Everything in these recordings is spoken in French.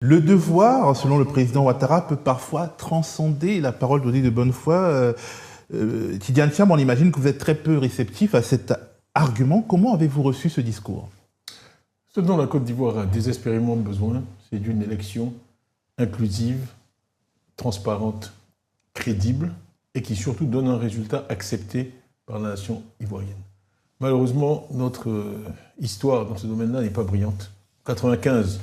Le devoir, selon le président Ouattara, peut parfois transcender la parole donnée de bonne foi. Tidiane Thiam, on imagine que vous êtes très peu réceptif à cet argument. Comment avez-vous reçu ce discours? Ce dont la Côte d'Ivoire a désespérément besoin, c'est d'une élection inclusive, transparente, crédible et qui surtout donne un résultat accepté par la nation ivoirienne. Malheureusement, notre histoire dans ce domaine-là n'est pas brillante. En 1995,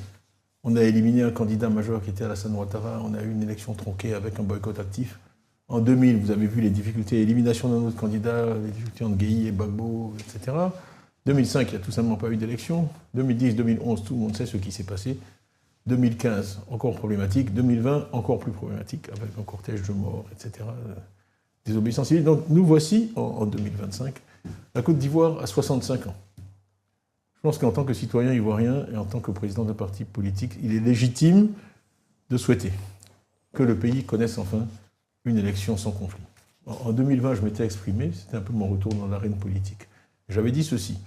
on a éliminé un candidat majeur qui était Alassane Ouattara. On a eu une élection tronquée avec un boycott actif. En 2000, vous avez vu les difficultés, élimination d'un autre candidat, les difficultés entre Gueye et Gbagbo, etc. 2005, il n'y a tout simplement pas eu d'élection. 2010, 2011, tout le monde sait ce qui s'est passé. 2015, encore problématique. 2020, encore plus problématique, avec un cortège de morts, etc. Désobéissance civile. Donc nous voici, en 2025, la Côte d'Ivoire a 65 ans. Je pense qu'en tant que citoyen ivoirien et en tant que président d'un parti politique, il est légitime de souhaiter que le pays connaisse enfin une élection sans conflit. En 2020, je m'étais exprimé, c'était un peu mon retour dans l'arène politique. J'avais dit ceci: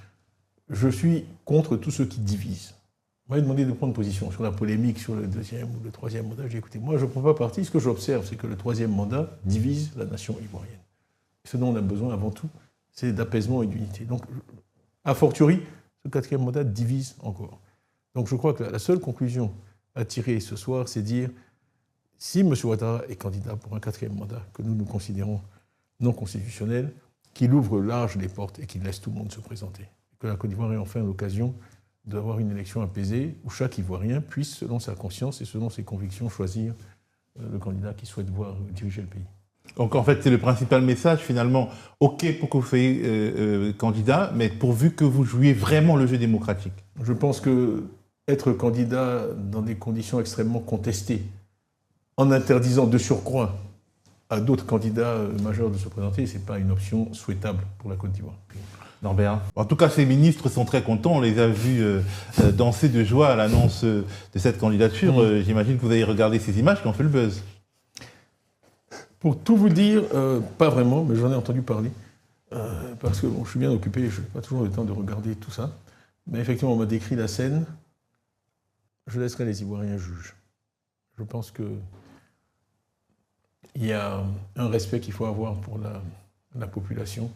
je suis contre tous ceux qui divisent. On m'avait demandé de prendre position sur la polémique sur le deuxième ou le troisième mandat. J'ai dit, écoutez, moi je ne prends pas parti. Ce que j'observe, c'est que le troisième mandat divise la nation ivoirienne. Ce dont on a besoin avant tout, c'est d'apaisement et d'unité. Donc, a fortiori, ce quatrième mandat divise encore. Donc je crois que la seule conclusion à tirer ce soir, c'est dire, si M. Ouattara est candidat pour un quatrième mandat, que nous considérons non constitutionnel, qu'il ouvre large les portes et qu'il laisse tout le monde se présenter. Que la Côte d'Ivoire ait enfin l'occasion d'avoir une élection apaisée où chaque Ivoirien puisse, selon sa conscience et selon ses convictions, choisir le candidat qu'il souhaite voir diriger le pays. Donc en fait, c'est le principal message finalement. OK pour que vous soyez candidat, mais pourvu que vous jouiez vraiment le jeu démocratique. Je pense que être candidat dans des conditions extrêmement contestées, en interdisant de surcroît à d'autres candidats majeurs de se présenter, ce n'est pas une option souhaitable pour la Côte d'Ivoire. Norbert. En tout cas, ces ministres sont très contents. On les a vus danser de joie à l'annonce de cette candidature. J'imagine que vous avez regardé ces images qui ont fait le buzz. Pour tout vous dire, pas vraiment, mais j'en ai entendu parler. Parce que bon, je suis bien occupé, je n'ai pas toujours le temps de regarder tout ça. Mais effectivement, on m'a décrit la scène. Je laisserai les Ivoiriens juger. Je pense qu'il y a un respect qu'il faut avoir pour la population.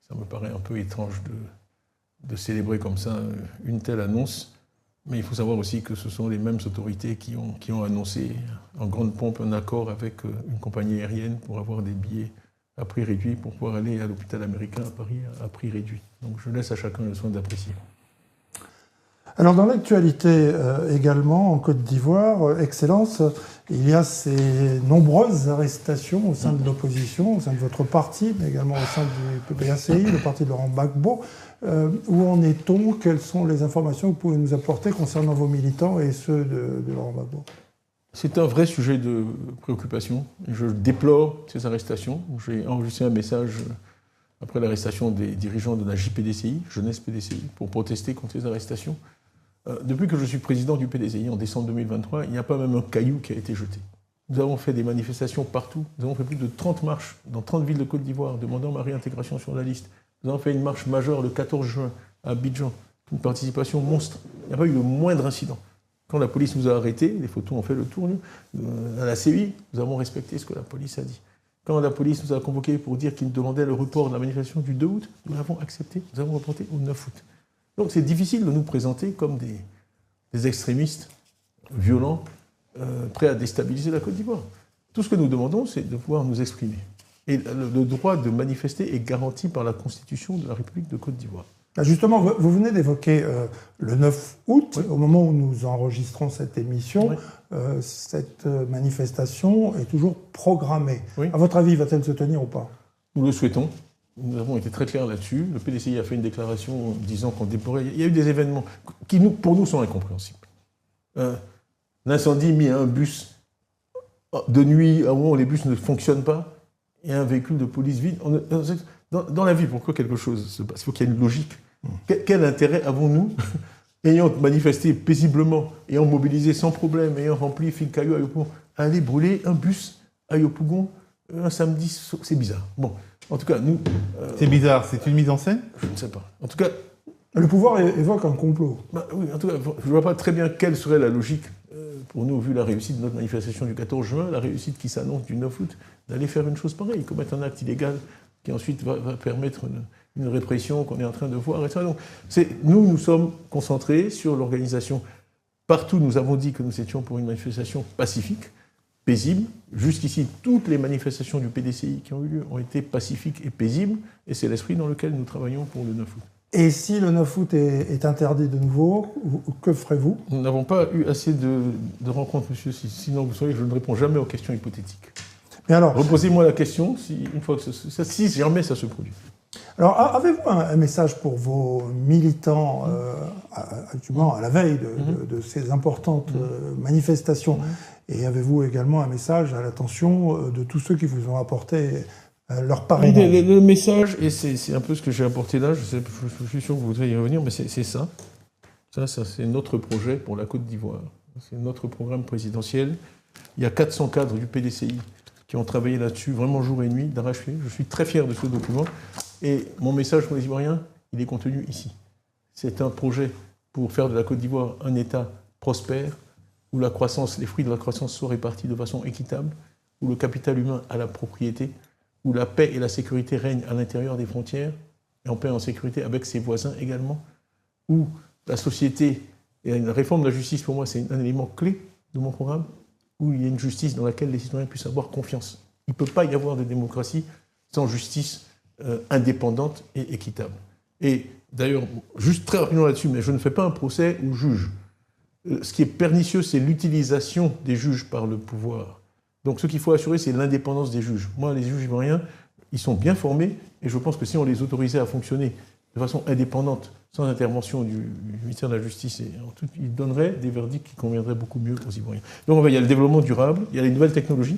Ça me paraît un peu étrange de célébrer comme ça une telle annonce. Mais il faut savoir aussi que ce sont les mêmes autorités qui ont annoncé en grande pompe un accord avec une compagnie aérienne pour avoir des billets à prix réduit pour pouvoir aller à l'hôpital américain à Paris à prix réduit. Donc je laisse à chacun le soin d'apprécier. Alors dans l'actualité également, en Côte d'Ivoire, Excellence, il y a ces nombreuses arrestations au sein de l'opposition, au sein de votre parti, mais également au sein du PPACI, le parti de Laurent Gbagbo. Où en est-on? Quelles sont les informations que vous pouvez nous apporter concernant vos militants et ceux de Laurent Gbagbo? C'est un vrai sujet de préoccupation. Je déplore ces arrestations. J'ai enregistré un message après l'arrestation des dirigeants de la JPDCI, Jeunesse PDCI, pour protester contre ces arrestations. Depuis que je suis président du PDCI en décembre 2023, il n'y a pas même un caillou qui a été jeté. Nous avons fait des manifestations partout. Nous avons fait plus de 30 marches dans 30 villes de Côte d'Ivoire demandant ma réintégration sur la liste. Nous avons fait une marche majeure le 14 juin à Abidjan, une participation monstre. Il n'y a pas eu le moindre incident. Quand la police nous a arrêtés, les photos ont fait le tour, à la CI, nous avons respecté ce que la police a dit. Quand la police nous a convoqués pour dire qu'ils demandaient le report de la manifestation du 2 août, nous l'avons accepté, nous avons reporté au 9 août. Donc c'est difficile de nous présenter comme des extrémistes violents, prêts à déstabiliser la Côte d'Ivoire. Tout ce que nous demandons, c'est de pouvoir nous exprimer. Et le droit de manifester est garanti par la Constitution de la République de Côte d'Ivoire. Justement, vous venez d'évoquer le 9 août, oui. Au moment où nous enregistrons cette émission, oui. Cette manifestation est toujours programmée. Oui. À votre avis, va-t-elle se tenir ou pas? Nous le souhaitons. Nous avons été très clairs là-dessus. Le PDCI a fait une déclaration disant qu'on déplorait. Il y a eu des événements qui, pour nous, sont incompréhensibles. L'incendie mis à un bus de nuit, à un moment où les bus ne fonctionnent pas, et un véhicule de police vide. Dans la vie, pourquoi quelque chose se passe? Il faut qu'il y ait une logique. Quel intérêt avons-nous, ayant manifesté paisiblement, ayant mobilisé sans problème, ayant rempli Fil-Caillou à Yopougon, à aller brûler un bus à Yopougon un samedi? C'est bizarre. Bon, en tout cas, nous... C'est bizarre, c'est une mise en scène? Je ne sais pas. En tout cas, Le pouvoir évoque un complot. Oui, en tout cas, je ne vois pas très bien quelle serait la logique pour nous, vu la réussite de notre manifestation du 14 juin, la réussite qui s'annonce du 9 août, d'aller faire une chose pareille, commettre un acte illégal qui ensuite va permettre une répression qu'on est en train de voir. Et ça. Donc, nous sommes concentrés sur l'organisation. Partout, nous avons dit que nous étions pour une manifestation pacifique, paisible. Jusqu'ici, toutes les manifestations du PDCI qui ont eu lieu ont été pacifiques et paisibles, et c'est l'esprit dans lequel nous travaillons pour le 9 août. Et si le 9 août est interdit de nouveau, que ferez-vous? Nous n'avons pas eu assez de rencontres, monsieur, sinon vous savez que je ne réponds jamais aux questions hypothétiques. Mais alors, reposez-moi la question si jamais ça se produit. Alors, avez-vous un message pour vos militants actuellement à la veille de ces importantes manifestations? Et avez-vous également un message à l'attention de tous ceux qui vous ont apporté leur parrainage? Le message, et c'est un peu ce que j'ai apporté là, je suis sûr que vous voudrez y revenir, mais c'est ça. Ça c'est notre projet pour la Côte d'Ivoire. C'est notre programme présidentiel. Il y a 400 cadres du PDCI qui ont travaillé là-dessus vraiment jour et nuit, d'arrache-pied. Je suis très fier de ce document. Et mon message pour les Ivoiriens, il est contenu ici. C'est un projet pour faire de la Côte d'Ivoire un État prospère, où la croissance, les fruits de la croissance sont répartis de façon équitable, où le capital humain a la propriété, où la paix et la sécurité règnent à l'intérieur des frontières, et en paix et en sécurité avec ses voisins également, où la société, et la réforme de la justice pour moi c'est un élément clé de mon programme, où il y a une justice dans laquelle les citoyens puissent avoir confiance. Il ne peut pas y avoir de démocratie sans justice indépendante et équitable. Et d'ailleurs, juste très rapidement là-dessus, mais je ne fais pas un procès aux juges. Ce qui est pernicieux, c'est l'utilisation des juges par le pouvoir. Donc ce qu'il faut assurer, c'est l'indépendance des juges. Moi, les juges ivoiriens, ils sont bien formés, et je pense que si on les autorisait à fonctionner de façon indépendante, sans intervention du ministère de la Justice, ils donneraient des verdicts qui conviendraient beaucoup mieux aux Ivoiriens. Donc il y a le développement durable, il y a les nouvelles technologies,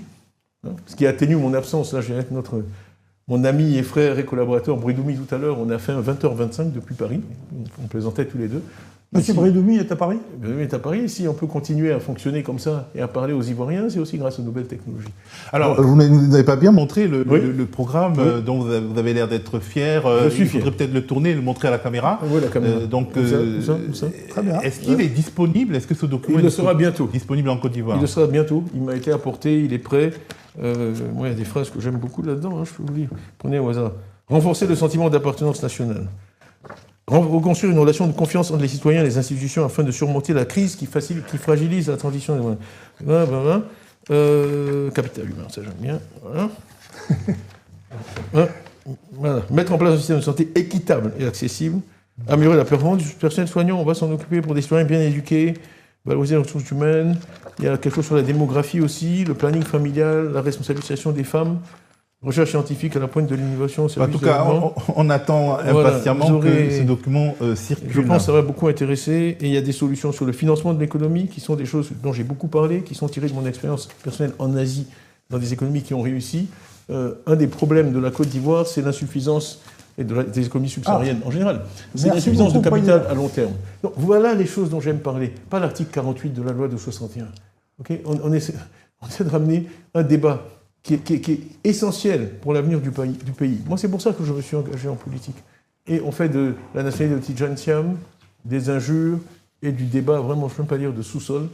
ce qui atténue mon absence. Là, j'ai avec mon ami et frère et collaborateur Bridoumi tout à l'heure, on a fait un 20h25 depuis Paris, on plaisantait tous les deux. Monsieur Bridoumi est à Paris? Bridoumi est à Paris. Si on peut continuer à fonctionner comme ça et à parler aux Ivoiriens, c'est aussi grâce aux nouvelles technologies. Alors, vous n'avez pas bien montré le programme dont vous avez l'air d'être fier. Je suis fier. Il faudrait peut-être le tourner, le montrer à la caméra. Oui, la caméra. Où ça Très bien. Est-ce qu'il est disponible? Est-ce que ce document il le sera bientôt. Disponible en Côte d'Ivoire? Il le sera bientôt. Il m'a été apporté, il est prêt. Moi, il y a des phrases que j'aime beaucoup là-dedans, je peux vous lire. Prenez au hasard. Renforcer le sentiment d'appartenance nationale. Reconstruire une relation de confiance entre les citoyens et les institutions afin de surmonter la crise qui fragilise la transition des moyens. Capital humain, ça j'aime bien. Voilà. Mettre en place un système de santé équitable et accessible. Améliorer la performance du personnel soignant. On va s'en occuper pour des citoyens bien éduqués. Valoriser les ressources humaines. Il y a quelque chose sur la démographie aussi, le planning familial, la responsabilisation des femmes. Recherche scientifique à la pointe de l'innovation. En tout cas, on attend impatiemment que ce document circule. Je pense que ça va beaucoup intéresser. Et il y a des solutions sur le financement de l'économie, qui sont des choses dont j'ai beaucoup parlé, qui sont tirées de mon expérience personnelle en Asie, dans des économies qui ont réussi. Un des problèmes de la Côte d'Ivoire, c'est l'insuffisance, et des économies subsahariennes en général, c'est l'insuffisance de capital à long terme. Donc, voilà les choses dont j'aime parler, pas l'article 48 de la loi de 61. Okay, on essaie de ramener un débat qui est essentiel pour l'avenir du pays. Moi, c'est pour ça que je me suis engagé en politique. Et on fait de la nationalité de Tidjane Thiam, des injures et du débat, vraiment, je ne peux pas dire de sous-sol.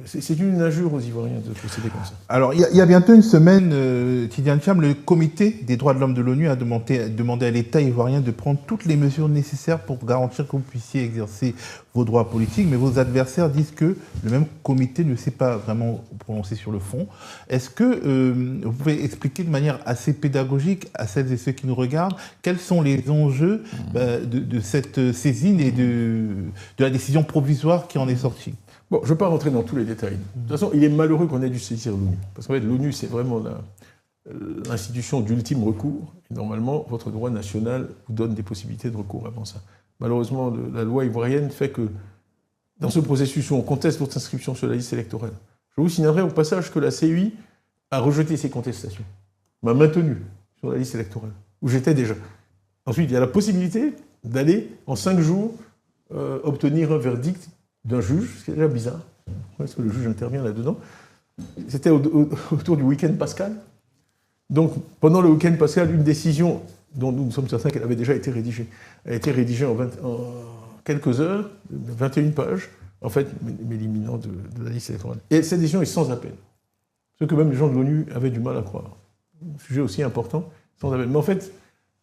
C'est une injure aux Ivoiriens de procéder comme ça. Alors, il y a bientôt une semaine, Tidjane Thiam, le comité des droits de l'homme de l'ONU a demandé à l'État ivoirien de prendre toutes les mesures nécessaires pour garantir que vous puissiez exercer vos droits politiques, mais vos adversaires disent que le même comité ne s'est pas vraiment prononcé sur le fond. Est-ce que vous pouvez expliquer de manière assez pédagogique à celles et ceux qui nous regardent quels sont les enjeux de cette saisine et de la décision provisoire qui en est sortie? Bon, je ne vais pas rentrer dans tous les détails. De toute façon, il est malheureux qu'on ait dû saisir l'ONU. Parce qu'en fait, l'ONU, c'est vraiment l'institution d'ultime recours. Et normalement, votre droit national vous donne des possibilités de recours avant ça. Malheureusement, la loi ivoirienne fait que, dans ce processus où on conteste votre inscription sur la liste électorale, je vous signalerai au passage que la CEI a rejeté ces contestations, m'a maintenu sur la liste électorale, où j'étais déjà. Ensuite, il y a la possibilité d'aller, en 5 jours, obtenir un verdict d'un juge, ce qui est déjà bizarre, parce que le juge intervient là-dedans. C'était autour du week-end pascal. Donc, pendant le week-end pascal, une décision dont nous sommes certains qu'elle avait déjà été rédigée. Elle a été rédigée en quelques heures, 21 pages, en fait, m'éliminant de la liste électorale. Et cette décision est sans appel. Ce que même les gens de l'ONU avaient du mal à croire. Un sujet aussi important, sans appel. Mais en fait,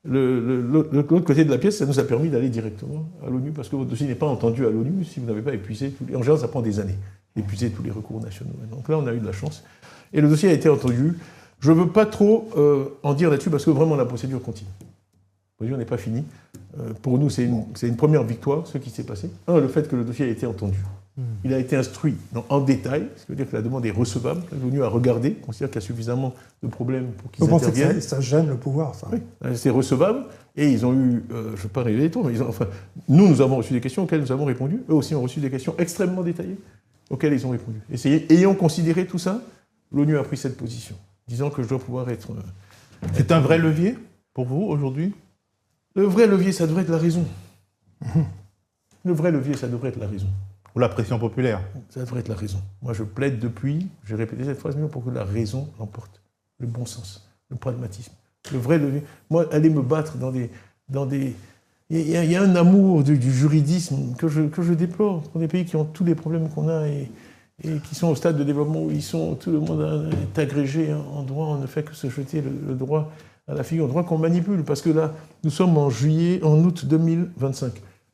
l'autre côté de la pièce, ça nous a permis d'aller directement à l'ONU, parce que votre dossier n'est pas entendu à l'ONU si vous n'avez pas épuisé. En général, ça prend des années d'épuiser tous les recours nationaux. Donc là, on a eu de la chance. Et le dossier a été entendu. Je ne veux pas trop en dire là-dessus, parce que vraiment, la procédure continue. La procédure n'est pas finie. Pour nous, c'est une première victoire, ce qui s'est passé. Le fait que le dossier a été entendu. Il a été instruit en détail, ce qui veut dire que la demande est recevable. L'ONU a regardé, considère qu'il y a suffisamment de problèmes pour qu'ils interviennent. Que ça gêne le pouvoir, ça. Oui, c'est recevable. Et ils ont eu, je ne vais pas révéler les tours, mais nous avons reçu des questions auxquelles nous avons répondu. Eux aussi ont reçu des questions extrêmement détaillées auxquelles ils ont répondu. Ayant considéré tout ça, l'ONU a pris cette position, disant que je dois pouvoir être... C'est un vrai levier pour vous aujourd'hui ? Le vrai levier, ça devrait être la raison. Le vrai levier, ça devrait être la raison. Ou la pression populaire ? Ça devrait être la raison. Moi, je plaide depuis, j'ai répété cette phrase, pour que la raison l'emporte. Le bon sens, le pragmatisme. Le vrai levier. Moi, aller me battre dans des... Il y a un amour du juridisme que je déplore pour des pays qui ont tous les problèmes qu'on a et qui sont au stade de développement où tout le monde est agrégé en droit. On ne fait que se jeter le droit à la figure, le droit qu'on manipule. Parce que là, nous sommes en août 2025.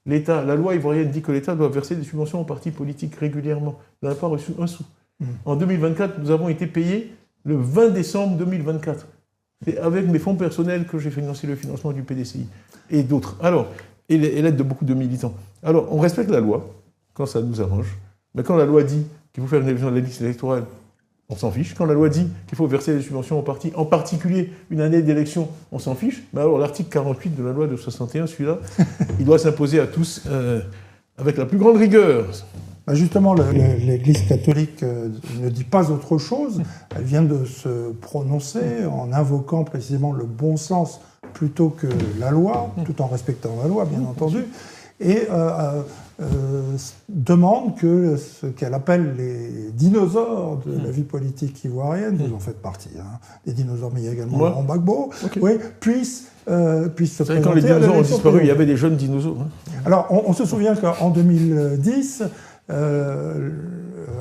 La loi ivoirienne dit que l'État doit verser des subventions aux partis politiques régulièrement. Nous n'avons pas reçu un sou. En 2024, nous avons été payés le 20 décembre 2024. C'est avec mes fonds personnels que j'ai financé le financement du PDCI et d'autres. Alors, et l'aide de beaucoup de militants. Alors, on respecte la loi quand ça nous arrange. Mais quand la loi dit qu'il faut faire une révision de la liste électorale, on s'en fiche. Quand la loi dit qu'il faut verser des subventions aux partis, en particulier une année d'élection, on s'en fiche. Mais alors l'article 48 de la loi de 61, celui-là, il doit s'imposer à tous avec la plus grande rigueur. Justement, l'Église catholique ne dit pas autre chose. Elle vient de se prononcer en invoquant précisément le bon sens plutôt que la loi, tout en respectant la loi, bien entendu, et demande que ce qu'elle appelle les dinosaures de la vie politique ivoirienne, vous en faites partie, les dinosaures, mais il y a également Laurent Gbagbo, puissent se présenter. Quand les dinosaures ont disparu, il y avait des jeunes dinosaures. Alors, on se souvient qu'en 2010,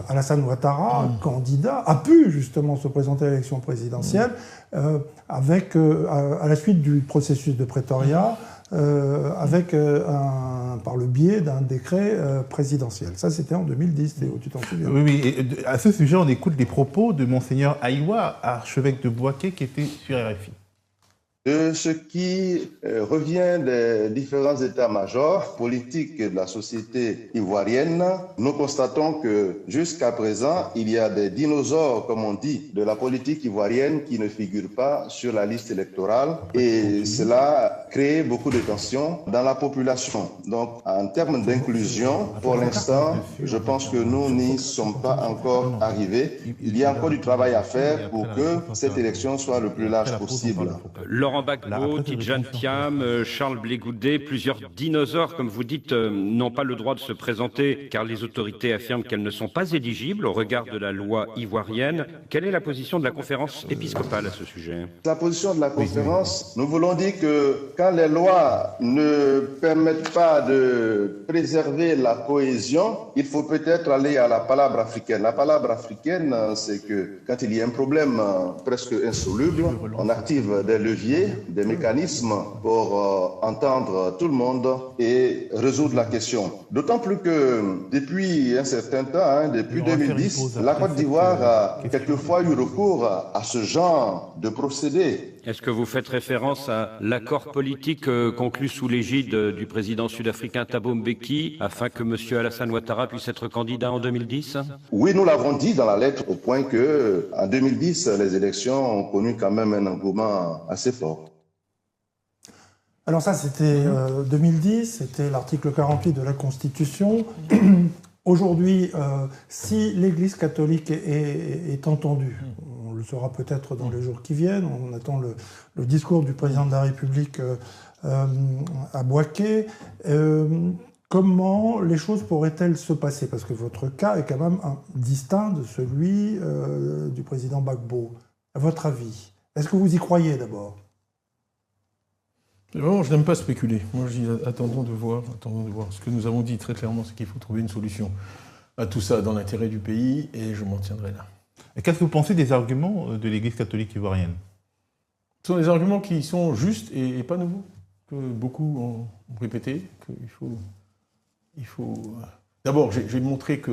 Alassane Ouattara, candidat, a pu justement se présenter à l'élection présidentielle à la suite du processus de Pretoria, par le biais d'un décret présidentiel. Ça, c'était en 2010, Théo, tu t'en souviens ? Oui, et à ce sujet, on écoute les propos de Monseigneur Aïwa, archevêque de Bouaké, qui était sur RFI. De ce qui revient des différents états-majors politiques de la société ivoirienne, nous constatons que jusqu'à présent, il y a des dinosaures, comme on dit, de la politique ivoirienne qui ne figurent pas sur la liste électorale et cela crée beaucoup de tensions dans la population. Donc, en termes d'inclusion, pour l'instant, je pense que nous n'y sommes pas encore arrivés. Il y a encore du travail à faire pour que cette élection soit le plus large possible. Laurent Gbagbo, Tidjane Thiam, Charles Blé Goudé, plusieurs dinosaures, comme vous dites, n'ont pas le droit de se présenter car les autorités affirment qu'elles ne sont pas éligibles au regard de la loi ivoirienne. Quelle est la position de la conférence épiscopale à ce sujet ? La position de la conférence, nous voulons dire que quand les lois ne permettent pas de préserver la cohésion, il faut peut-être aller à la palabre africaine. La palabre africaine, c'est que quand il y a un problème presque insoluble, on active des leviers, des mécanismes pour entendre tout le monde et résoudre la question. D'autant plus que depuis un certain temps, depuis 2010, la Côte d'Ivoire a quelquefois eu recours à ce genre de procédé. Est-ce que vous faites référence à l'accord politique conclu sous l'égide du président sud-africain Thabo Mbeki afin que M. Alassane Ouattara puisse être candidat en 2010 ? Oui, nous l'avons dit dans la lettre au point que en 2010, les élections ont connu quand même un engouement assez fort. Alors ça, c'était 2010, c'était l'article 48 de la Constitution. Aujourd'hui, si l'Église catholique est entendue, on le saura peut-être dans les jours qui viennent, on attend le discours du président de la République à Bouaké, comment les choses pourraient-elles se passer ? Parce que votre cas est quand même distinct de celui du président Gbagbo. À votre avis, est-ce que vous y croyez d'abord ? Vraiment, je n'aime pas spéculer. Moi, je dis attendons de voir. Ce que nous avons dit très clairement, c'est qu'il faut trouver une solution à tout ça dans l'intérêt du pays, et je m'en tiendrai là. Et qu'est-ce que vous pensez des arguments de l'Église catholique ivoirienne? Ce sont des arguments qui sont justes et pas nouveaux, que beaucoup ont répété, qu'il faut... D'abord, j'ai montré que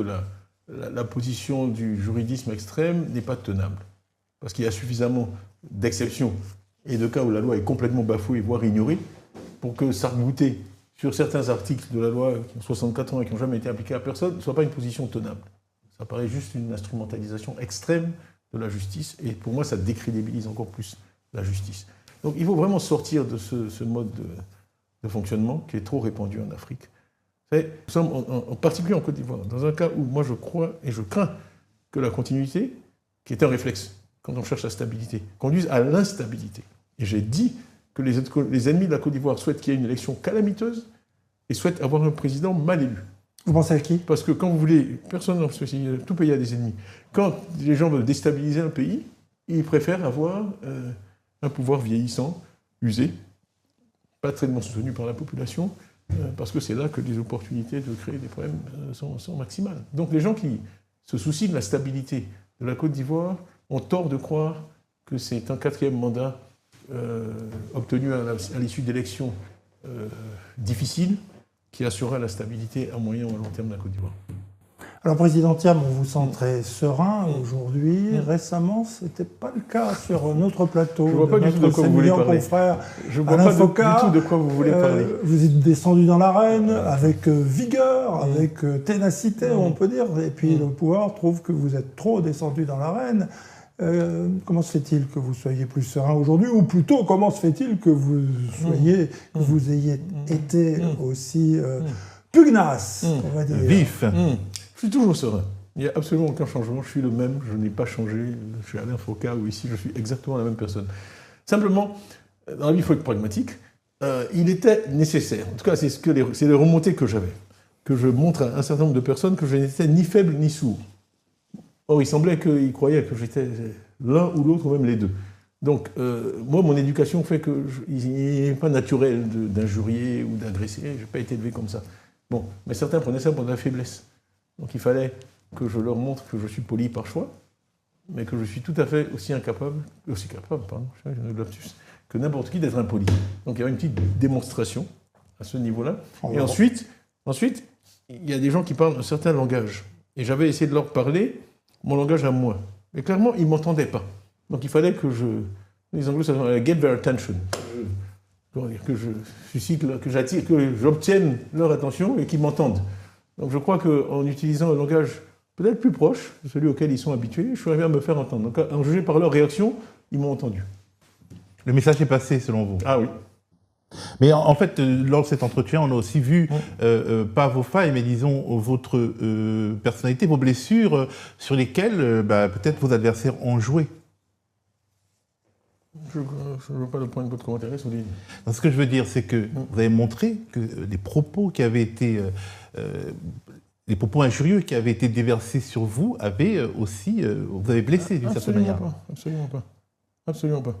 la position du juridisme extrême n'est pas tenable, parce qu'il y a suffisamment d'exceptions et de cas où la loi est complètement bafouée, voire ignorée, pour que s'arc-bouter sur certains articles de la loi qui ont 64 ans et qui n'ont jamais été appliqués à personne ne soit pas une position tenable. Ça paraît juste une instrumentalisation extrême de la justice, et pour moi, ça décrédibilise encore plus la justice. Donc il faut vraiment sortir de ce mode de fonctionnement qui est trop répandu en Afrique. Nous sommes en particulier en Côte d'Ivoire, dans un cas où moi je crois et je crains que la continuité, qui est un réflexe quand on cherche la stabilité, conduise à l'instabilité. Et j'ai dit que les ennemis de la Côte d'Ivoire souhaitent qu'il y ait une élection calamiteuse et souhaitent avoir un président mal élu. Vous pensez à qui? Parce que quand vous voulez, personne dans ce pays, tout pays a des ennemis. Quand les gens veulent déstabiliser un pays, ils préfèrent avoir un pouvoir vieillissant, usé, pas très bien soutenu par la population, parce que c'est là que les opportunités de créer des problèmes sont maximales. Donc les gens qui se soucient de la stabilité de la Côte d'Ivoire ont tort de croire que c'est un 4e mandat obtenu à l'issue d'élections difficiles qui assurera la stabilité à moyen ou à long terme de la Côte d'Ivoire. Alors, Président Thiam, on vous sent très serein aujourd'hui. Récemment, ce n'était pas le cas sur notre plateau. Je ne vois pas du tout de quoi vous voulez parler. Je ne vois pas du tout de quoi vous voulez parler. Vous êtes descendu dans l'arène avec vigueur, avec ténacité, on peut dire. Et puis le pouvoir trouve que vous êtes trop descendu dans l'arène. Comment se fait-il que vous soyez plus serein aujourd'hui, ou plutôt comment se fait-il que vous ayez été aussi pugnace, on va dire. Vif. Je suis toujours serein. Il n'y a absolument aucun changement. Je suis le même. Je n'ai pas changé. Je suis Alain Foucault ou ici, je suis exactement la même personne. Simplement, dans la vie, il faut être pragmatique. Il était nécessaire. En tout cas, c'est les remontées que j'avais. Que je montre à un certain nombre de personnes que je n'étais ni faible ni sourd. Or, il semblait qu'ils croyaient que j'étais l'un ou l'autre, ou même les deux. Donc, moi, mon éducation fait qu'il n'est pas naturel d'injurier ou d'agresser. Je n'ai pas été élevé comme ça. Bon, mais certains prenaient ça pour de la faiblesse. Donc il fallait que je leur montre que je suis poli par choix, mais que je suis tout à fait aussi capable, que n'importe qui d'être impoli. Donc il y avait une petite démonstration à ce niveau-là. Et ensuite, il y a des gens qui parlent un certain langage. Et j'avais essayé de leur parler mon langage à moi. Mais clairement, ils ne m'entendaient pas. Donc il fallait que les Anglais, ça s'appelle get their attention. Que j'attire, que j'obtienne leur attention et qu'ils m'entendent. Donc je crois qu'en utilisant un langage peut-être plus proche de celui auquel ils sont habitués, je suis arrivé à me faire entendre. Donc en juger par leur réaction, ils m'ont entendu. Le message est passé, selon vous? Ah oui. Mais en fait, lors de cet entretien, on a aussi vu, pas vos failles, mais disons votre personnalité, vos blessures, sur lesquelles peut-être vos adversaires ont joué. Je ne vois pas le point de votre commentaire, Soline. Ce que je veux dire, c'est que vous avez montré que les propos qui avaient été... les propos injurieux qui avaient été déversés sur vous avaient aussi... vous avez blessé d'une certaine manière. Absolument pas. Absolument pas.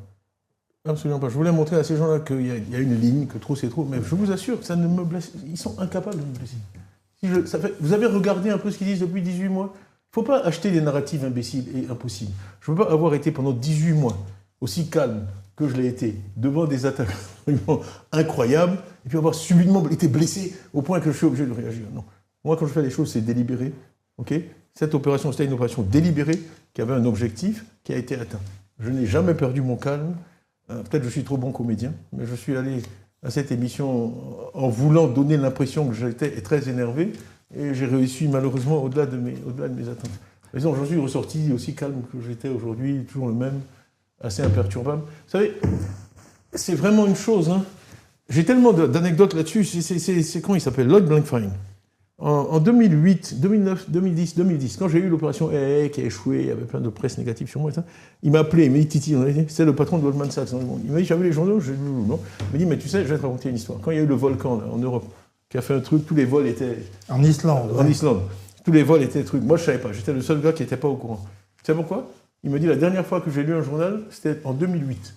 Absolument pas. Je voulais montrer à ces gens-là qu'il y a une ligne, que trop c'est trop, mais je vous assure, ça ne me blesse. Ils sont incapables de me blesser. Vous avez regardé un peu ce qu'ils disent depuis 18 mois. Il ne faut pas acheter des narratives imbéciles et impossibles. Je ne veux pas avoir été pendant 18 mois aussi calme que je l'ai été, devant des attaques incroyables, et puis avoir subitement été blessé au point que je suis obligé de réagir. Non. Moi, quand je fais les choses, c'est délibéré. Okay. Cette opération, c'était une opération délibérée qui avait un objectif qui a été atteint. Je n'ai jamais perdu mon calme. Peut-être que je suis trop bon comédien, mais je suis allé à cette émission en voulant donner l'impression que j'étais très énervé, et j'ai réussi malheureusement au-delà de mes attentes. Mais non, j'en suis ressorti aussi calme que j'étais aujourd'hui, toujours le même, assez imperturbable. Vous savez, c'est vraiment une chose. Hein. J'ai tellement d'anecdotes là-dessus. C'est comment il s'appelle? Lloyd Blankfein. En 2008, 2009, 2010, quand j'ai eu l'opération AA qui a échoué, il y avait plein de presse négative sur moi, et ça, il m'a appelé, il m'a dit Titi, c'est le patron de Goldman Sachs dans le monde. Il m'a dit, j'avais les journaux, j'ai dit non. Il m'a dit, mais tu sais, je vais te raconter une histoire. Quand il y a eu le volcan là, en Europe, qui a fait un truc, tous les vols étaient... En Islande. En Islande. Tous les vols étaient trucs. Moi, je ne savais pas. J'étais le seul gars qui n'était pas au courant. Tu sais pourquoi? Il me dit, la dernière fois que j'ai lu un journal, c'était en 2008.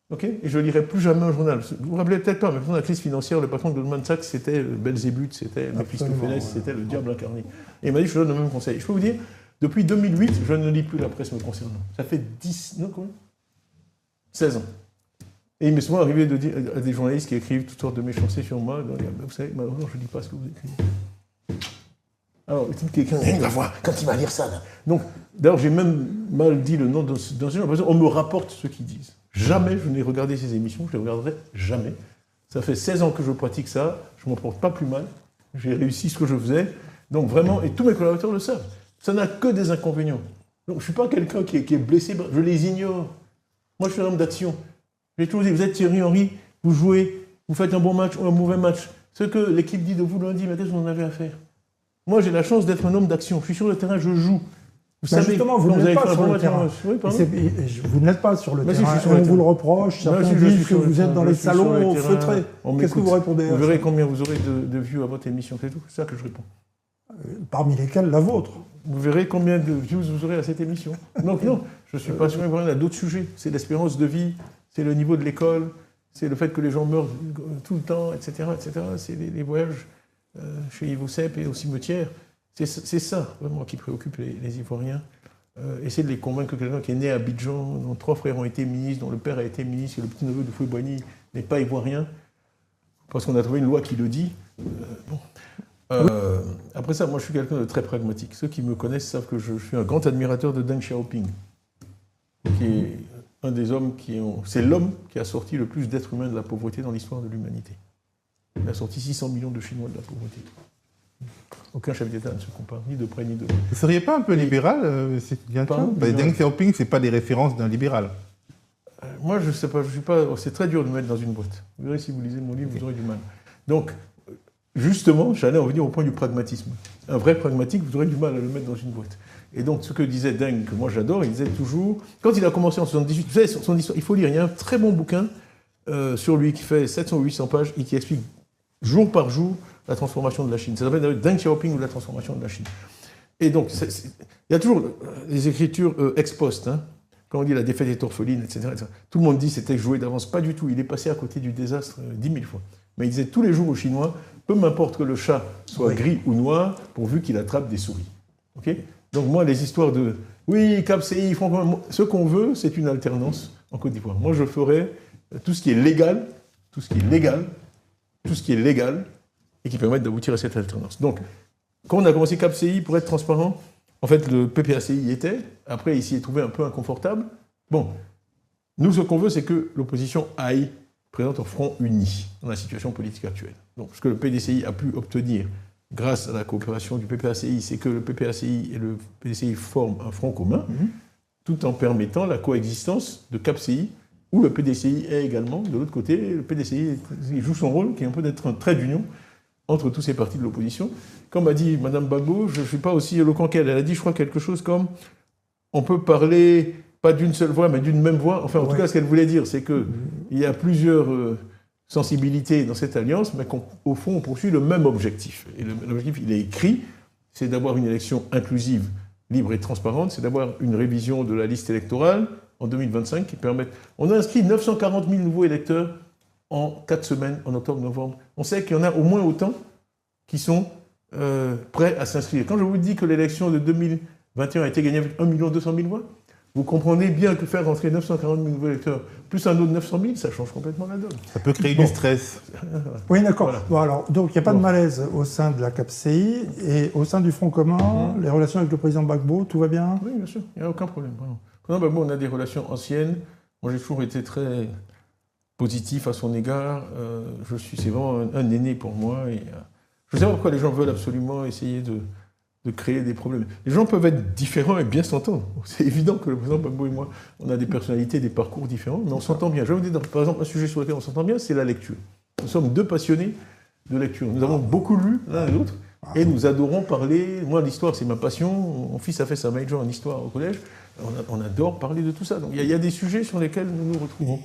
Ok, et je ne lirai plus jamais un journal. Vous vous rappelez peut-être pas, mais pendant la crise financière, le patron de Goldman Sachs, c'était Belzébuth, c'était Méphistophélès, c'était le diable incarné. Et il m'a dit, je te donne le même conseil. Je peux vous dire, depuis 2008, je ne lis plus la presse me concernant. Ça fait 16 ans. Et il m'est souvent arrivé de dire à des journalistes qui écrivent toutes sortes de méchancetés sur moi, de dire, vous savez, malheureusement, je ne lis pas ce que vous écrivez. Alors, quelqu'un, il va voir, quand il va lire ça, là. Donc, d'ailleurs, j'ai même mal dit le nom d'un gens, on me rapporte ce qu'ils disent. Jamais je n'ai regardé ces émissions, je ne les regarderai jamais. Ça fait 16 ans que je pratique ça, je ne m'en porte pas plus mal, j'ai réussi ce que je faisais, donc vraiment, et tous mes collaborateurs le savent, ça n'a que des inconvénients. Donc je ne suis pas quelqu'un qui est blessé, je les ignore. Moi je suis un homme d'action. J'ai toujours dit, vous êtes Thierry Henry, vous jouez, vous faites un bon match ou un mauvais match. Ce que l'équipe dit de vous lundi, mais qu'est-ce que vous en avez à faire? Moi j'ai la chance d'être un homme d'action, je suis sur le terrain, je joue. Vous savez, justement, vous n'êtes pas sur le terrain. Oui, vous n'êtes pas sur le terrain. On vous le reproche. Certains disent que vous êtes dans les salons feutrés. Qu'est-ce que vous répondez à ça? Vous verrez combien vous aurez de vues à votre émission. C'est tout. C'est ça que je réponds. Parmi lesquels la vôtre. Vous verrez combien de views vous aurez à cette émission. Donc non, je ne suis pas sûr. Il y a d'autres sujets. C'est l'espérance de vie, c'est le niveau de l'école, c'est le fait que les gens meurent tout le temps, etc. etc. C'est les voyages chez Yves Oussep et au cimetière. C'est ça, vraiment, qui préoccupe les Ivoiriens. Essayer de les convaincre que quelqu'un qui est né à Abidjan, dont 3 frères ont été ministres, dont le père a été ministre, et le petit-neveu de Foué-Boigny n'est pas ivoirien, parce qu'on a trouvé une loi qui le dit. Après ça, moi, je suis quelqu'un de très pragmatique. Ceux qui me connaissent savent que je suis un grand admirateur de Deng Xiaoping, qui est un des hommes c'est l'homme qui a sorti le plus d'êtres humains de la pauvreté dans l'histoire de l'humanité. Il a sorti 600 millions de Chinois de la pauvreté. Aucun chef d'État ne se compare, ni de près ni de loin. Vous ne seriez pas un peu libéral, Deng Xiaoping, ce n'est pas des références d'un libéral. Moi, je ne sais pas, je suis pas. C'est très dur de me mettre dans une boîte. Vous verrez, si vous lisez mon livre, vous aurez du mal. Donc, justement, j'allais en venir au point du pragmatisme. Un vrai pragmatique, vous aurez du mal à le mettre dans une boîte. Et donc, ce que disait Deng, que moi j'adore, il disait toujours. Quand il a commencé en 78, vous savez, son histoire, il faut lire, il y a un très bon bouquin sur lui qui fait 700 ou 800 pages et qui explique jour par jour la transformation de la Chine. Ça s'appelle Deng Xiaoping ou la transformation de la Chine. Et donc, il y a toujours les écritures ex post, hein, quand on dit la défaite est orpheline, etc., etc. Tout le monde dit c'était joué d'avance. Pas du tout. Il est passé à côté du désastre 10 000 fois. Mais il disait tous les jours aux Chinois, peu m'importe que le chat soit gris ou noir, pourvu qu'il attrape des souris. Okay, donc moi, les histoires de oui, CAPCI, ce qu'on veut, c'est une alternance en Côte d'Ivoire. Moi, je ferai tout ce qui est légal, tout ce qui est légal, et qui permettent d'aboutir à cette alternance. Donc, quand on a commencé CAPCI, pour être transparent, en fait, le PPACI y était. Après, il s'y est trouvé un peu inconfortable. Bon, nous, ce qu'on veut, c'est que l'opposition présente un front uni dans la situation politique actuelle. Donc, ce que le PDCI a pu obtenir grâce à la coopération du PPACI, c'est que le PPACI et le PDCI forment un front commun, tout en permettant la coexistence de CAPCI, où le PDCI est également, de l'autre côté, le PDCI il joue son rôle, qui est un peu d'être un trait d'union entre tous ces partis de l'opposition. Comme a dit Mme Gbagbo, je ne suis pas aussi éloquent qu'elle. Elle a dit, je crois, quelque chose comme on peut parler, pas d'une seule voix, mais d'une même voix. Enfin, en tout cas, ce qu'elle voulait dire, c'est qu'il y a plusieurs sensibilités dans cette alliance, mais qu'au fond, on poursuit le même objectif. Et l'objectif, il est écrit, c'est d'avoir une élection inclusive, libre et transparente, c'est d'avoir une révision de la liste électorale en 2025 qui permette... On a inscrit 940 000 nouveaux électeurs en 4 semaines, en octobre-novembre. On sait qu'il y en a au moins autant qui sont prêts à s'inscrire. Quand je vous dis que l'élection de 2021 a été gagnée avec 1 200 000 voix, vous comprenez bien que faire rentrer 940 000 nouveaux électeurs, plus un autre 900 000, ça change complètement la donne. Ça peut créer du stress. Oui, d'accord. Voilà. Bon, alors, donc, il n'y a pas de malaise au sein de la CAPCI et au sein du Front commun, les relations avec le président Gbagbo, tout va bien? Oui, bien sûr, il n'y a aucun problème. Le président Gbagbo, on a des relations anciennes. Moi, j'ai toujours été très positif à son égard. C'est vraiment un aîné pour moi. Et, je ne sais pas pourquoi les gens veulent absolument essayer de créer des problèmes. Les gens peuvent être différents et bien s'entendre. C'est évident que le président Gbagbo et moi, on a des personnalités, des parcours différents, mais on s'entend bien. Je vais vous dire, par exemple, un sujet sur lequel on s'entend bien, c'est la lecture. Nous sommes 2 passionnés de lecture. Nous avons beaucoup lu l'un et l'autre, et nous adorons parler. Moi, l'histoire, c'est ma passion. Mon fils a fait sa major en histoire au collège. On adore parler de tout ça. Donc, il y a des sujets sur lesquels nous nous retrouvons.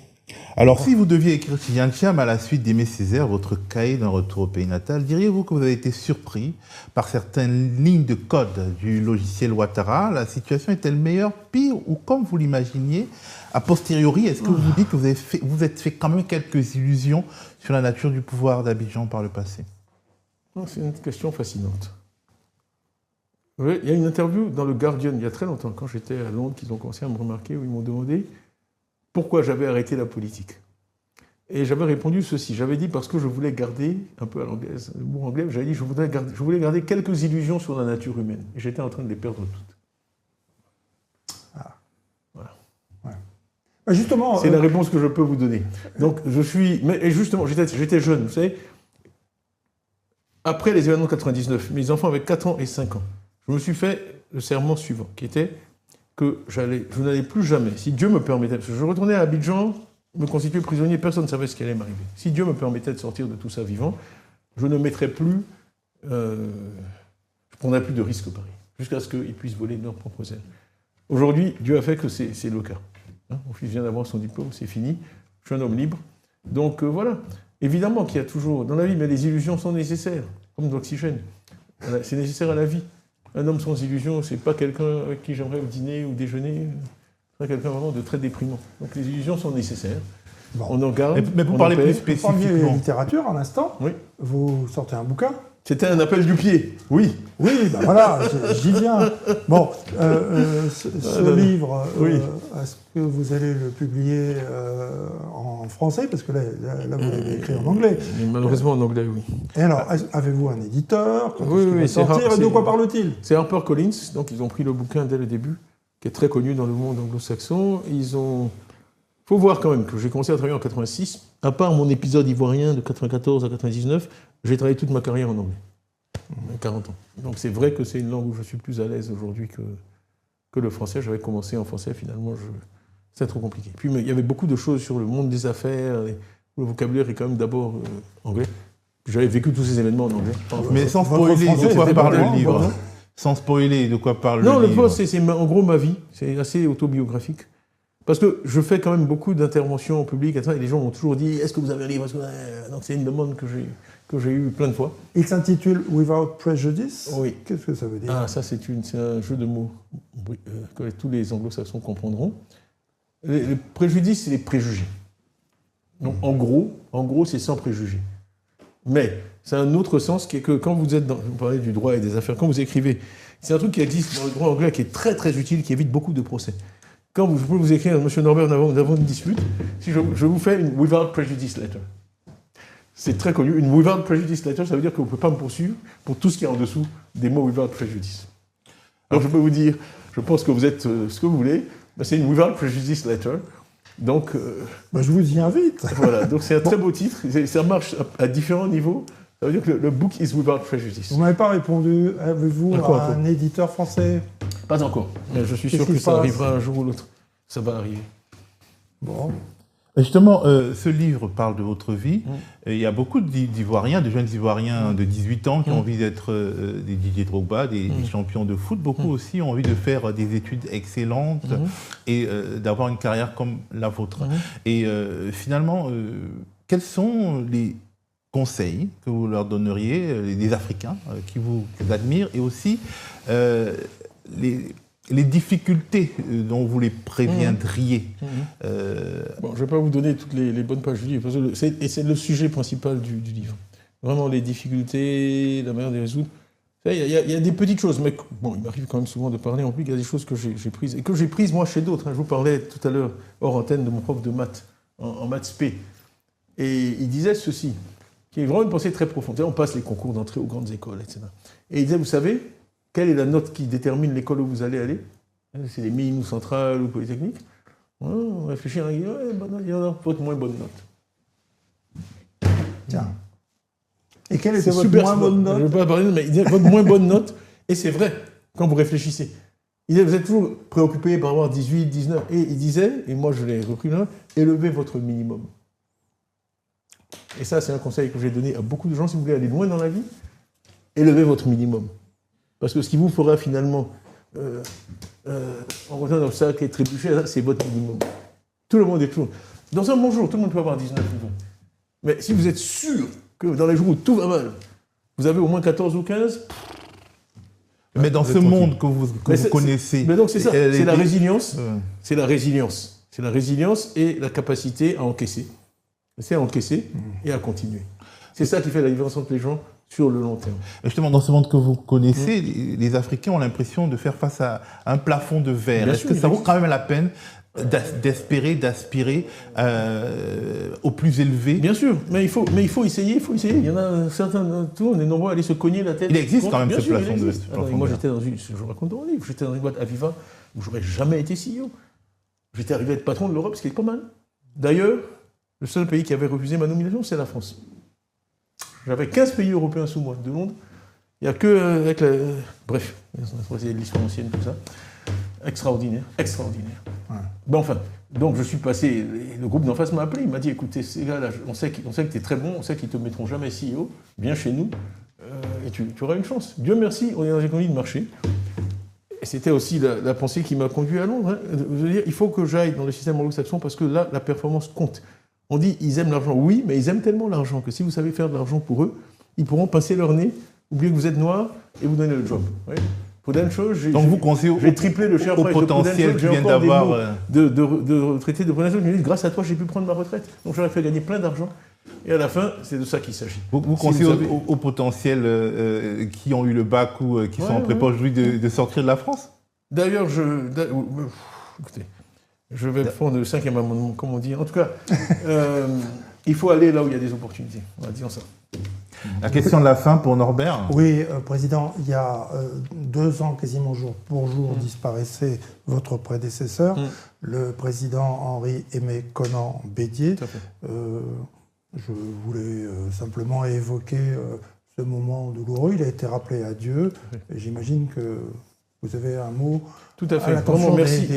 Alors, si vous deviez écrire Tidjane Thiam à la suite d'Aimé Césaire, votre cahier d'un retour au pays natal, diriez-vous que vous avez été surpris par certaines lignes de code du logiciel Ouattara? La situation est-elle meilleure, pire ou comme vous l'imaginiez? A posteriori, est-ce que vous vous dites que vous êtes fait quand même quelques illusions sur la nature du pouvoir d'Abidjan par le passé? C'est une question fascinante. Oui, il y a une interview dans le Guardian, il y a très longtemps, quand j'étais à Londres, qu'ils ont commencé à me remarquer, où ils m'ont demandé pourquoi j'avais arrêté la politique. Et j'avais répondu ceci, j'avais dit parce que je voulais garder, un peu à l'anglaise, le mot anglais, j'avais dit je voulais garder quelques illusions sur la nature humaine. Et j'étais en train de les perdre toutes. Ah. Voilà. Ouais. Justement, c'est la réponse que je peux vous donner. Donc je suis... Mais justement, j'étais jeune, vous savez. Après les événements de 99, mes enfants avaient 4 ans et 5 ans. Je me suis fait le serment suivant, qui était que je n'allais plus jamais, si Dieu me permettait, parce que je retournais à Abidjan, me constituer prisonnier, personne ne savait ce qui allait m'arriver. Si Dieu me permettait de sortir de tout ça vivant, je ne mettrais plus, je prendrais plus de risques pareil, jusqu'à ce qu'ils puissent voler de leurs propres ailes. Aujourd'hui, Dieu a fait que c'est le cas. Mon fils vient d'avoir son diplôme, c'est fini, je suis un homme libre. Donc voilà, évidemment qu'il y a toujours, dans la vie, mais les illusions sont nécessaires, comme de l'oxygène. C'est nécessaire à la vie. Un homme sans illusion, c'est pas quelqu'un avec qui j'aimerais dîner ou déjeuner. C'est quelqu'un vraiment de très déprimant. Donc les illusions sont nécessaires. Bon. On en garde. Mais pour parler plus spécifiquement. Vous parliez littérature à l'instant. Oui. Vous sortez un bouquin. C'était un appel du pied. Oui. Oui, ben voilà, j'y viens. Bon, ce livre, oui. Est-ce que vous allez le publier en français? Parce que là vous l'avez écrit en anglais. Malheureusement en anglais, oui. Et alors, avez-vous un éditeur? Oui, c'est sortir, et de quoi parle-t-il? C'est HarperCollins, donc ils ont pris le bouquin dès le début, qui est très connu dans le monde anglo-saxon. Il faut voir quand même que j'ai commencé à travailler en 86. À part mon épisode ivoirien de 94 à 99, j'ai travaillé toute ma carrière en anglais. 40 ans. Donc c'est vrai que c'est une langue où je suis plus à l'aise aujourd'hui que le français. J'avais commencé en français, finalement, c'est trop compliqué. Puis mais il y avait beaucoup de choses sur le monde des affaires, où le vocabulaire est quand même d'abord anglais. J'avais vécu tous ces événements en anglais. Mais sans spoiler de quoi parle le livre. Sans spoiler de quoi parle le livre. Non, le poste, c'est en gros ma vie. C'est assez autobiographique. Parce que je fais quand même beaucoup d'interventions en public, et les gens m'ont toujours dit « Est-ce que vous avez un livre ?» Donc c'est une demande que j'ai eue plein de fois. Il s'intitule « Without Prejudice ». Oui. Qu'est-ce que ça veut dire? Ah, ça c'est un jeu de mots que tous les anglo-saxons comprendront. Les préjudices, c'est les préjugés. Donc en gros, c'est sans préjugés. Mais c'est un autre sens qui est que quand vous êtes dans... Vous parlez du droit et des affaires, quand vous écrivez, c'est un truc qui existe dans le droit anglais qui est très très utile, qui évite beaucoup de procès. Quand je peux vous écrire, Monsieur Norbert, nous avons une dispute, si je vous fais une Without Prejudice Letter. C'est très connu. Une Without Prejudice Letter, ça veut dire que vous ne pouvez pas me poursuivre pour tout ce qui est en dessous des mots Without Prejudice. Donc je peux vous dire, je pense que vous êtes ce que vous voulez, mais c'est une Without Prejudice Letter. Donc, je vous y invite. Voilà, donc c'est un très beau titre, ça marche à différents niveaux. Ça veut dire que le book is without prejudice. Vous ne m'avez pas répondu, avez-vous un éditeur français? Pas encore, mais je suis sûr que ça arrivera un jour ou l'autre. Ça va arriver. Bon. Justement, ce livre parle de votre vie. Il y a beaucoup d'Ivoiriens, de jeunes Ivoiriens de 18 ans qui ont envie d'être des Didier Drogba, des champions de foot. Beaucoup aussi ont envie de faire des études excellentes et d'avoir une carrière comme la vôtre. Et finalement, quels sont les conseils que vous leur donneriez, les Africains qui vous admirent, et aussi les difficultés dont vous les préviendriez? Bon, je ne vais pas vous donner toutes les bonnes pages du livre, parce que c'est le sujet principal du livre. Vraiment les difficultés, la manière de les résoudre. Il y a des petites choses, mais bon, il m'arrive quand même souvent de parler en public. Il y a des choses que j'ai prises, et que j'ai prises moi chez d'autres. Je vous parlais tout à l'heure, hors antenne, de mon prof de maths, en maths spé. Et il disait ceci, qui est vraiment une pensée très profonde. On passe les concours d'entrée aux grandes écoles, etc. Et il disait, vous savez, quelle est la note qui détermine l'école où vous allez aller? C'est les mines ou centrales ou polytechniques? On réfléchit, on dit, il y en a votre moins bonne note. Tiens. Et quelle était votre moins bonne note? Je ne vais pas parler, mais il dit votre moins bonne note, et c'est vrai, quand vous réfléchissez. Il disait, vous êtes toujours préoccupé par avoir 18, 19, et il disait, et moi je l'ai repris là, élevez votre minimum. Et ça, c'est un conseil que j'ai donné à beaucoup de gens, si vous voulez aller loin dans la vie, élevez votre minimum. Parce que ce qui vous fera finalement, en retenant d'obstacles et trébucher, c'est votre minimum. Tout le monde est toujours... Dans un bon jour, tout le monde peut avoir 19 ou 20. Mais si vous êtes sûr que dans les jours où tout va mal, vous avez au moins 14 ou 15, mais dans ce monde que vous connaissez... Mais donc c'est ça, c'est la résilience. C'est la résilience. C'est la résilience et la capacité à encaisser. C'est à encaisser et à continuer. C'est ça qui fait la différence entre les gens sur le long terme. Justement, dans ce monde que vous connaissez, les Africains ont l'impression de faire face à un plafond de verre. Est-ce que ça vaut quand même la peine d'espérer, d'aspirer au plus élevé? Bien sûr, mais il faut essayer, Il y en a certains d'entre nous, on est nombreux à aller se cogner la tête. Il existe quand même ce plafond de verre. Moi, j'étais dans une, je raconte dans mon livre, j'étais dans une boîte Aviva où j'aurais jamais été CEO. J'étais arrivé à être patron de l'Europe, ce qui est pas mal. D'ailleurs, le seul pays qui avait refusé ma nomination, c'est la France. J'avais 15 pays européens sous moi, de Londres. Il n'y a que avec la... Bref, c'est l'histoire ancienne, tout ça. Extraordinaire. Ouais. Ben enfin, donc je suis passé, le groupe d'en face m'a appelé, il m'a dit, écoutez, ces gars-là, on sait que tu es très bon, on sait qu'ils ne te mettront jamais CEO, viens chez nous, et tu auras une chance. Dieu merci, on est dans une économie de marché. Et c'était aussi la pensée qui m'a conduit à Londres. Je veux dire, il faut que j'aille dans le système anglo-saxon parce que là, la performance compte. On dit, ils aiment l'argent. Oui, mais ils aiment tellement l'argent que si vous savez faire de l'argent pour eux, ils pourront pincer leur nez, oublier que vous êtes noir et vous donner le job. Ouais. Prudential, j'ai triplé le share price de Prudential, j'ai encore des mots de retraité de Prudential. Je me dis, grâce à toi, j'ai pu prendre ma retraite. Donc j'aurais fait gagner plein d'argent. Et à la fin, c'est de ça qu'il s'agit. Vous conseillez aux potentiels qui ont eu le bac ou qui sont en prépa aujourd'hui de sortir de la France? D'ailleurs, écoutez, je vais prendre le 5e amendement, comme on dit. En tout cas, il faut aller là où il y a des opportunités. On va dire ça. La question de la fin pour Norbert. Oui, Président, il y a 2 ans, quasiment jour pour jour, disparaissait votre prédécesseur, le président Henri-Aimé Konan Bédier. Je voulais simplement évoquer ce moment douloureux. Il a été rappelé à Dieu. Et j'imagine que vous avez un mot. Tout à fait. Vraiment, merci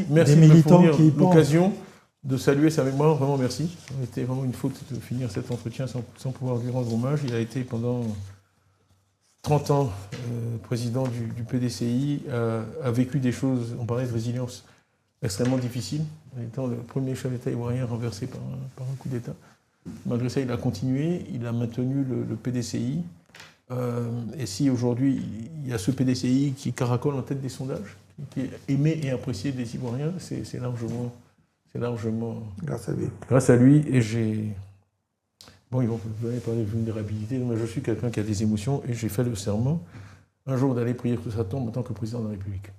des militants de me fournir l'occasion de saluer sa mémoire. Vraiment, merci. Ça a été vraiment une faute de finir cet entretien sans pouvoir lui rendre hommage. Il a été pendant 30 ans président du PDCI, a vécu des choses, on parlait de résilience, extrêmement difficiles, en étant le premier chef d'État ivoirien renversé par un coup d'État. Malgré ça, il a continué, il a maintenu le PDCI. Et si aujourd'hui, il y a ce PDCI qui caracole en tête des sondages, qui est aimé et apprécié des Ivoiriens, c'est largement grâce à lui. Et j'ai... Bon, vous allez parler de vulnérabilité, mais je suis quelqu'un qui a des émotions et j'ai fait le serment un jour d'aller prier que ça tombe en tant que président de la République.